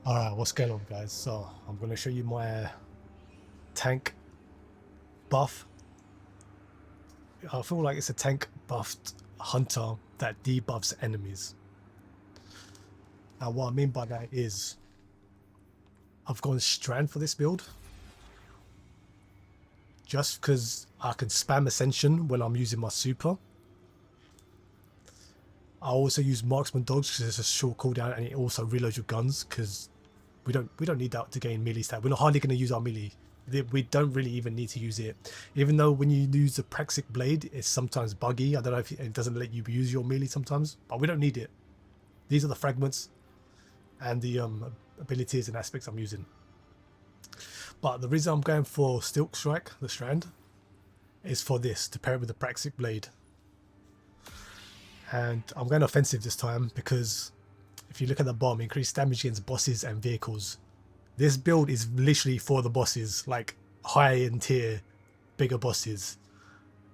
Alright, what's going on, guys? So, I'm going to show you my tank buff. I feel like it's a tank buffed hunter that debuffs enemies. And what I mean by that is, I've gone Strand for this build. Just because I can spam Ascension when I'm using my super. I also use Marksman Dodge because it's a short cooldown and it also reloads your guns because we don't need that to gain melee stat. We're not hardly going to use our melee. We don't really even need to use it, even though when you use the Praxic Blade it's sometimes buggy. I don't know if it doesn't let you use your melee sometimes, but we don't need it. These are the fragments and the abilities and aspects I'm using. But the reason I'm going for Stilk Strike, the Strand, is for this, to pair it with the Praxic Blade. And I'm going offensive this time because if you look at the bomb, increased damage against bosses and vehicles. This build is literally for the bosses, like high in tier, bigger bosses.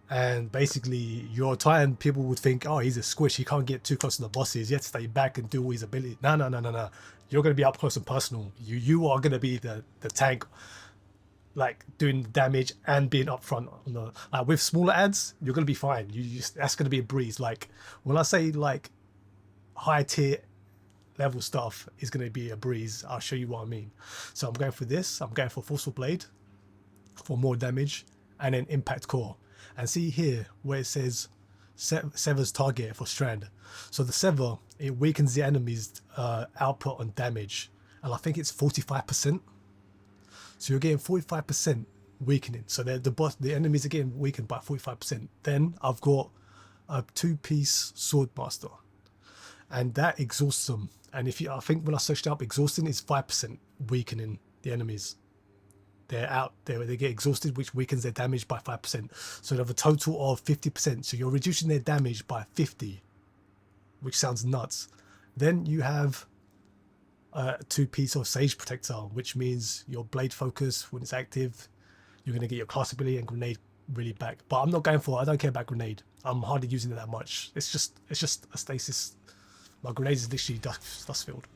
And basically, your Titan, people would think, oh, he's a squish, he can't get too close to the bosses, you have to stay back and do all his ability. No. You're going to be up close and personal. You are going to be the tank, like doing damage and being up front. On the, like with smaller ads, you're going to be fine. That's going to be a breeze. Like when I say like high tier level stuff is going to be a breeze, I'll show you what I mean. So I'm going for this. I'm going for Forceful Blade for more damage, and then Impact Core. And see here where it says Sever's target for Strand. So the Sever, it weakens the enemy's output on damage, and I think it's 45%. So you're getting 45% weakening. So the enemies are getting weakened by 45%. Then I've got a 2-piece Swordmaster, and that exhausts them. And I think when I searched up, exhausting is 5% weakening the enemies. They're out there, they get exhausted, which weakens their damage by 5%. So they have a total of 50%. So you're reducing their damage by 50, which sounds nuts. Then you have a 2-piece of Sage Protector, which means your blade focus, when it's active, you're going to get your class ability and grenade really back. But I'm not going for it. I don't care about grenade. I'm hardly using it that much. It's just a stasis. My grenade is literally dust filled.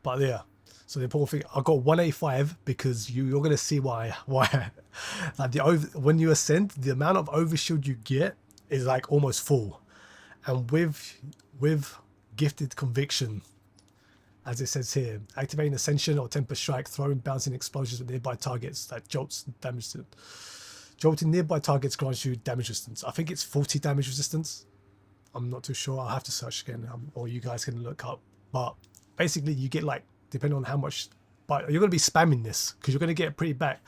But yeah, so the important thing, I got 185 because you're going to see why. Like when you ascend, the amount of overshield you get is like almost full. And with gifted conviction, as it says here, activating Ascension or Temper Strike, throwing bouncing explosions with nearby targets that jolts damage to. Jolting nearby targets grants you damage resistance. I think it's 40 damage resistance. I'm not too sure. I'll have to search again, or you guys can look up. But basically, you get like, depending on how much, but you're going to be spamming this because you're going to get pretty back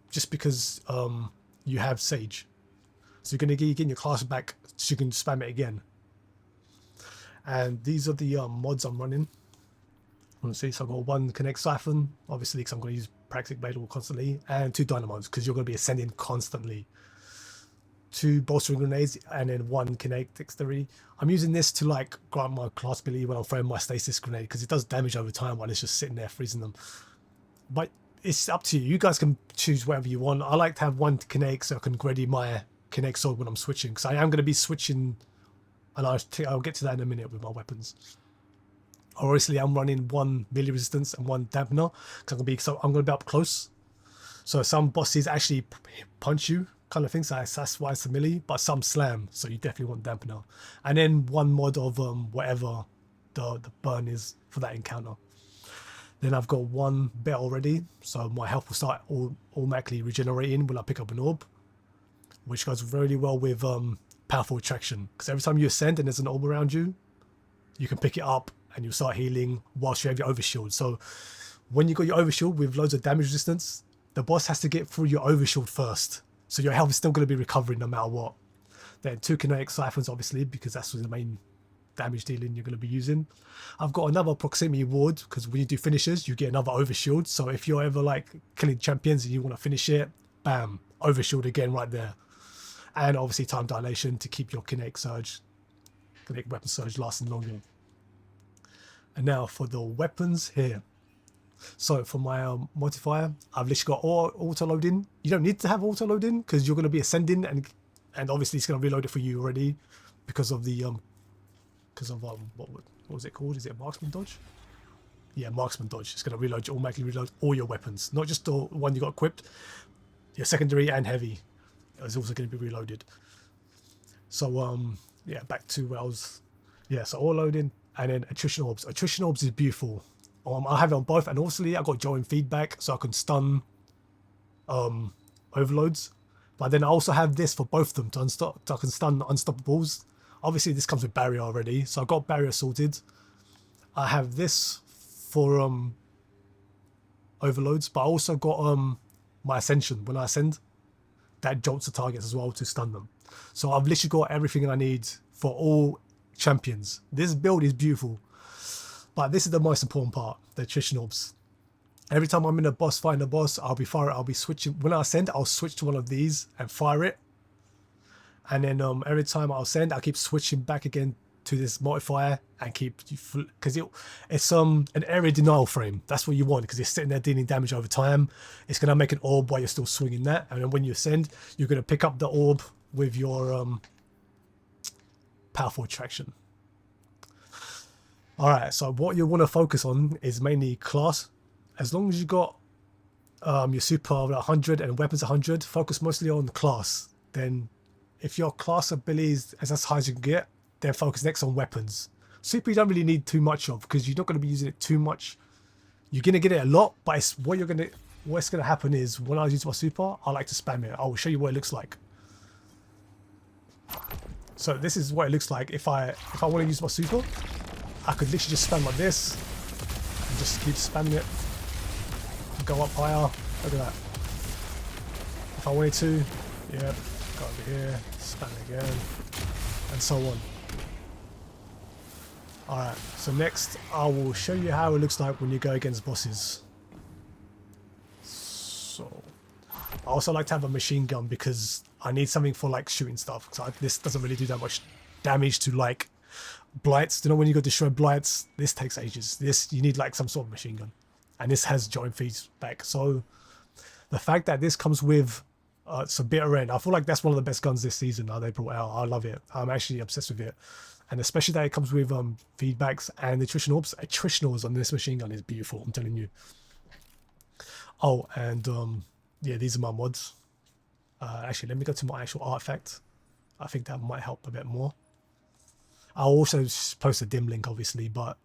just because you have Sage. So you're going to get getting your class back so you can spam it again. And these are the mods I'm running. Let's see, so I've got 1 Connect Siphon, obviously, because I'm going to use Praxic Blade constantly, and 2 Dynamos because you're going to be ascending constantly. 2 bolstering grenades, and then 1 Kinetic Dexterity. I'm using this to like grant my class ability when I'm throwing my stasis grenade because it does damage over time while it's just sitting there freezing them. But it's up to you. You guys can choose whatever you want. I like to have 1 Kinetic so I can ready my Kinetic Sword when I'm switching, because I am going to be switching, and I'll get to that in a minute with my weapons. Obviously, I'm running 1 melee resistance and 1 dampener because I'm going to be up close. So some bosses actually punch you, kind of thing. So that's why it's a melee, but some slam. So you definitely want dampener. And then 1 mod of whatever the burn is for that encounter. Then I've got 1 bet already, so my health will start automatically regenerating when I pick up an orb, which goes really well with powerful attraction. Because every time you ascend and there's an orb around you, you can pick it up and you'll start healing whilst you have your overshield. So when you got your overshield with loads of damage resistance, the boss has to get through your overshield first. So your health is still going to be recovering no matter what. Then 2 Kinetic Siphons, obviously, because that's the main damage dealing you're going to be using. I've got another proximity ward because when you do finishes, you get another overshield. So if you're ever like killing champions and you want to finish it, bam, overshield again right there. And obviously time dilation to keep your Kinetic Weapon Surge lasting longer. And now for the weapons here. So for my modifier, I've literally got auto loading. You don't need to have auto loading because you're going to be ascending, and obviously it's going to reload it for you already because of the what was it called? Is it Marksman Dodge? yeah, marksman dodge. It's going to reload, automatically reload all your weapons, not just the one you got equipped. Your secondary and heavy is also going to be reloaded. So yeah, back to where I was. Yeah, so all loading, and then attrition orbs. Attrition orbs is beautiful. I have it on both, and obviously I got join feedback, so I can stun overloads. But then I also have this for both of them to unstop. I can stun unstoppables. Obviously this comes with barrier already, so I got barrier sorted. I have this for overloads, but I also got my ascension. When I ascend, that jolts the targets as well to stun them. So I've literally got everything I need for all champions. This build is beautiful, but this is the most important part: the attrition orbs. Every time I'm in a boss, fighting a boss, I'll be switching. When I ascend, I'll switch to one of these and fire it. And then every time I'll ascend, I'll keep switching back again to this modifier and keep, because it's an area denial frame. That's what you want, because it's sitting there dealing damage over time. It's going to make an orb while you're still swinging that, and then when you ascend, you're going to pick up the orb with your powerful attraction. All right, so what you want to focus on is mainly class. As long as you got your super 100 and weapons 100, focus mostly on class. Then if your class abilities is as high as you can get, then focus next on weapons. Super you don't really need too much of, because you're not going to be using it too much. You're going to get it a lot, but what's going to happen is when I use my super, I like to spam it. I will show you what it looks like. So this is what it looks like. If I want to use my super, I could literally just spam like this and just keep spamming it. Go up higher. Look at that. If I wanted to, yeah, go over here, spam again, and so on. Alright, so next I will show you how it looks like when you go against bosses. So I also like to have a machine gun because I need something for like shooting stuff. So this doesn't really do that much damage to like blights. You know, when you go destroy blights, this takes ages. This, you need like some sort of machine gun. And this has joint feedback. So the fact that this comes with some bitter end, I feel like that's one of the best guns this season that they brought out. I love it. I'm actually obsessed with it. And especially that it comes with feedbacks and attrition orbs. Attritionals on this machine gun is beautiful, I'm telling you. Oh, and yeah, these are my mods. Actually, let me go to my actual artifact. I think that might help a bit more. I'll also post a dim link, obviously, but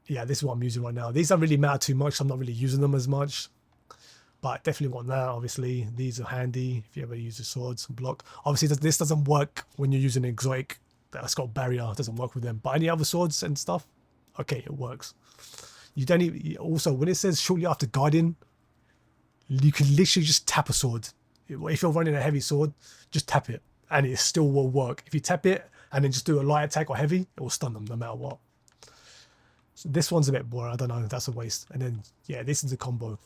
yeah, this is what I'm using right now. These don't really matter too much. I'm not really using them as much, but I definitely want that. Obviously, these are handy if you ever use the swords and block. Obviously, this doesn't work when you're using an exotic that's got barrier. It doesn't work with them. But any other swords and stuff, okay, it works. You don't even, also when it says shortly after guarding, you can literally just tap a sword. If you're running a heavy sword, just tap it and it still will work. If you tap it and then just do a light attack or heavy, it will stun them no matter what. So this one's a bit boring. I don't know, that's a waste. And then yeah, this is the combo.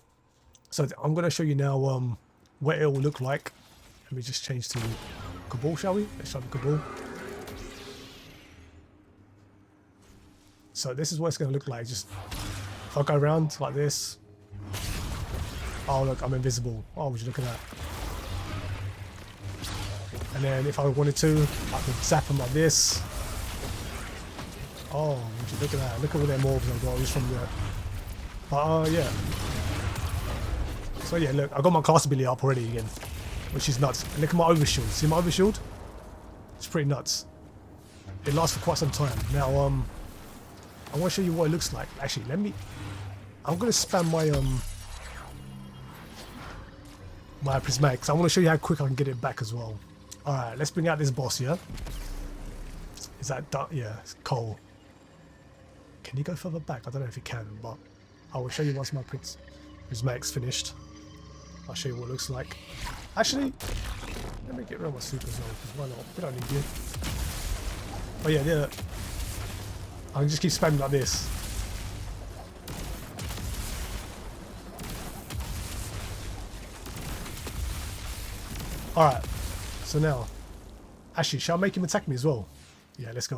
So I'm going to show you now what it will look like. Let me just change to Cabal, shall we? Let's try the Cabal. So this is what it's going to look like. Just if I go around like this. Oh look, I'm invisible. Oh, would you look at that? And then if I wanted to, I could zap them like this. Oh, would you look at that? Look at all their orbs I've got just from there. But yeah. So yeah, look, I got my class ability up already again, which is nuts. And look at my overshield. See my overshield? It's pretty nuts. It lasts for quite some time. Now, I want to show you what it looks like. Actually, I'm going to spam my prismatics. I want to show you how quick I can get it back as well. All right, let's bring out this boss here. Is that dark? Yeah, it's Cole. Can you go further back? I don't know if you can, but I will show you once my prismatics finished. I'll show you what it looks like. Actually, let me get rid of my super as well, because why not? We don't need you. Oh yeah, I can just keep spamming like this. Alright, so now, actually, shall I make him attack me as well? Yeah, let's go.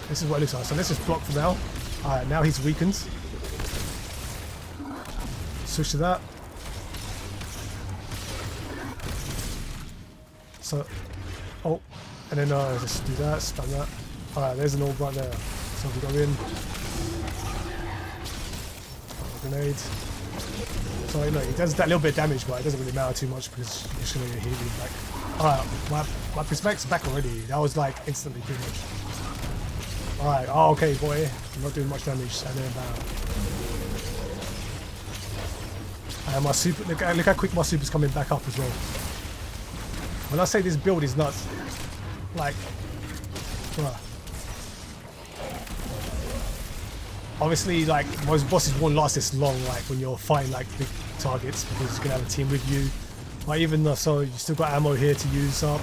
This is what it looks like. So let's just block for now. Alright, now he's weakened. Switch to that. So, oh, and then just do that, spam that. Alright, there's an orb right there. So we go in, grenade. So look, it does that little bit of damage, but it doesn't really matter too much because you're just gonna get hit with like. Alright, my Prismac's back already. That was like instantly pretty much. Alright, oh okay boy. I'm not doing much damage, and then bam. And my super, look how quick my super's coming back up as well. When I say this build is nuts, like, bruh. Obviously, like, most bosses won't last this long, like, when you're fighting, like, big targets, because you're gonna have a team with you. But even though, so, you still got ammo here to use up.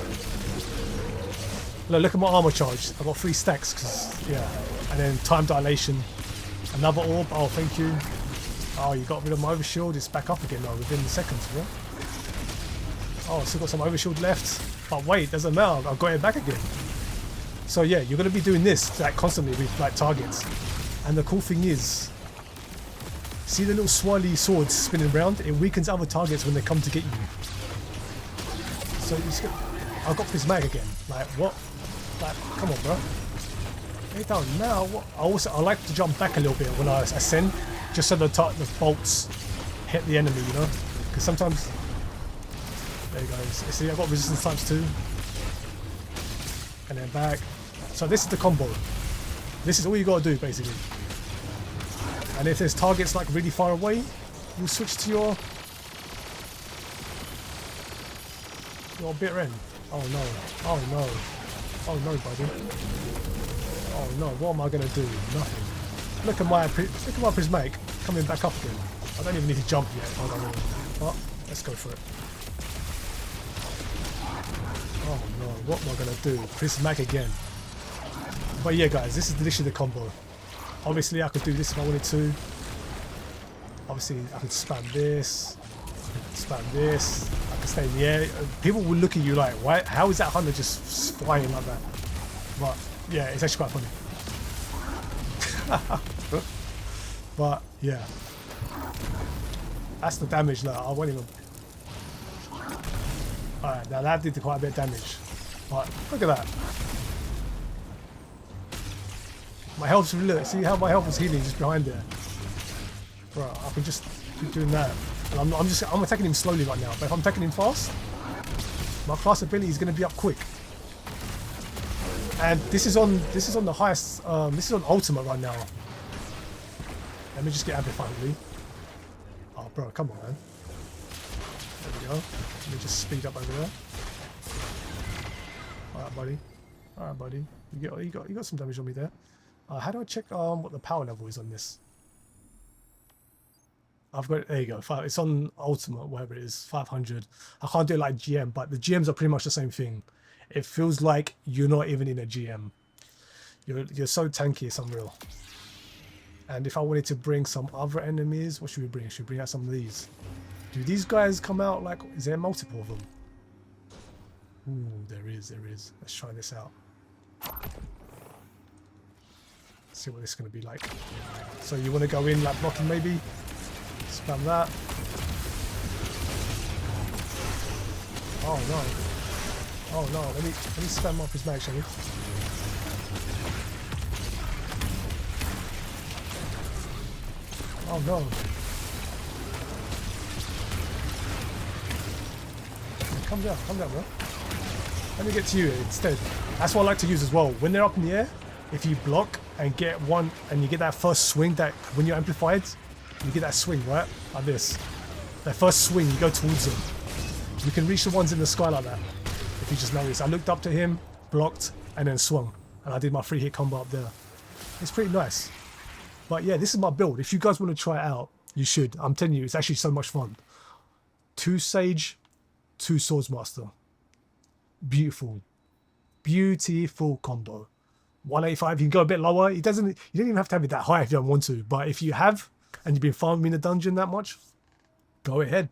Look at my armor charge. I've got 3 stacks, because, yeah. And then time dilation. Another orb. Oh, thank you. Oh, you got rid of my overshield. It's back up again now within seconds, bro. Oh, still got some overshield left. But wait, doesn't matter. I've got it back again. So yeah, you're going to be doing this like constantly with like targets. And the cool thing is, see the little swirly swords spinning around? It weakens other targets when they come to get you. So I've got Prismatic again. Like what? Like, come on, bro. Lay down now. What? I like to jump back a little bit when I ascend, just so the bolts hit the enemy, you know? Because sometimes. There you go. See, I've got resistance times 2. And then back. So this is the combo. This is all you gotta do, basically. And if there's targets like really far away, you switch to your bitter end. Oh no. Oh no. Oh no, buddy. Oh no, what am I gonna do? Nothing. Look at my Prismatic coming back up again. I don't even need to jump yet. Hold on. Oh, let's go for it. Oh no, what am I gonna do? Prismatic again. But yeah guys, this is literally the combo. Obviously I could do this if I wanted to. Obviously I could spam this. I could spam this. I could stay in the air. People will look at you like, why? How is that hunter just flying like that? But yeah, it's actually quite funny. But yeah. That's the damage now. I won't even. Alright, now that did quite a bit of damage. But look at that. My health's look, see how my health was healing just behind there. Bro, I can just keep doing that. And I'm attacking him slowly right now, but if I'm attacking him fast, my class ability is gonna be up quick. And this is on the highest this is on ultimate right now. Let me just get amplified really. Oh bro, come on man. There we go. Let me just speed up over there. Alright buddy. Alright buddy. You got some damage on me there. How do I check what the power level is on this? I've got it, there you go. It's on ultimate, whatever it is, 500. I can't do it like GM, but the GMs are pretty much the same thing. It feels like you're not even in a GM. You're so tanky, it's unreal. And if I wanted to bring some other enemies, what should we bring? Should we bring out some of these? Do these guys come out like, is there multiple of them? Ooh, there is. Let's try this out. See what this is going to be like. So you want to go in like blocking maybe? Spam that. Oh no. Oh no, let me spam up his mag, shall we? Oh no. Come down, bro. Let me get to you instead. That's what I like to use as well. When they're up in the air, if you block and get one, and you get that first swing, that when you're amplified, you get that swing, right? Like this. That first swing, you go towards them. You can reach the ones in the sky like that. If you just notice. I looked up to him, blocked, and then swung. And I did my 3-hit combo up there. It's pretty nice. But yeah, this is my build. If you guys want to try it out, you should. I'm telling you, it's actually so much fun. 2 Sage, 2 Swordsmaster. Beautiful. Beautiful combo. 185, you can go a bit lower. You don't even have to have it that high if you don't want to. But if you have, and you've been farming the dungeon that much, go ahead.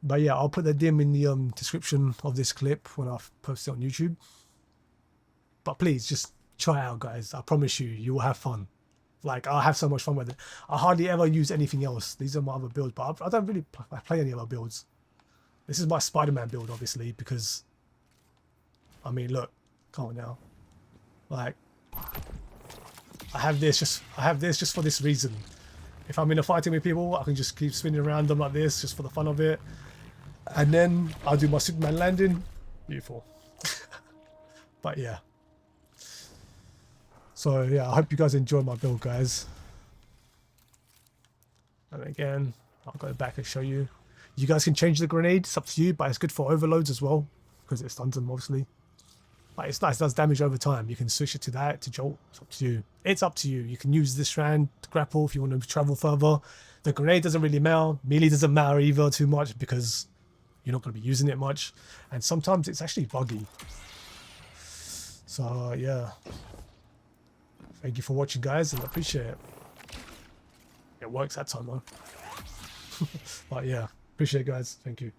But yeah, I'll put the dim in the description of this clip when I post it on YouTube. But please, just try it out, guys. I promise you, you will have fun. Like, I'll have so much fun with it. I hardly ever use anything else. These are my other builds, but I don't really play any other builds. This is my Spider-Man build, obviously, because, I mean, look, come on now. Like, I have this just for this reason. If I'm in a fighting with people, I can just keep spinning around them like this just for the fun of it. And then I'll do my Superman landing. Beautiful. But yeah. So yeah, I hope you guys enjoy my build, guys. And again, I'll go back and show you. You guys can change the grenade, it's up to you, but it's good for overloads as well, because it stuns them obviously. But it's nice, it does damage over time. You can switch it to that, to jolt, it's up to you. It's up to you. You can use this strand to grapple if you want to travel further. The grenade doesn't really matter. Melee doesn't matter either too much because you're not going to be using it much. And sometimes it's actually buggy. So yeah. Thank you for watching, guys, and I appreciate it. It works that time though. But yeah, appreciate it, guys. Thank you.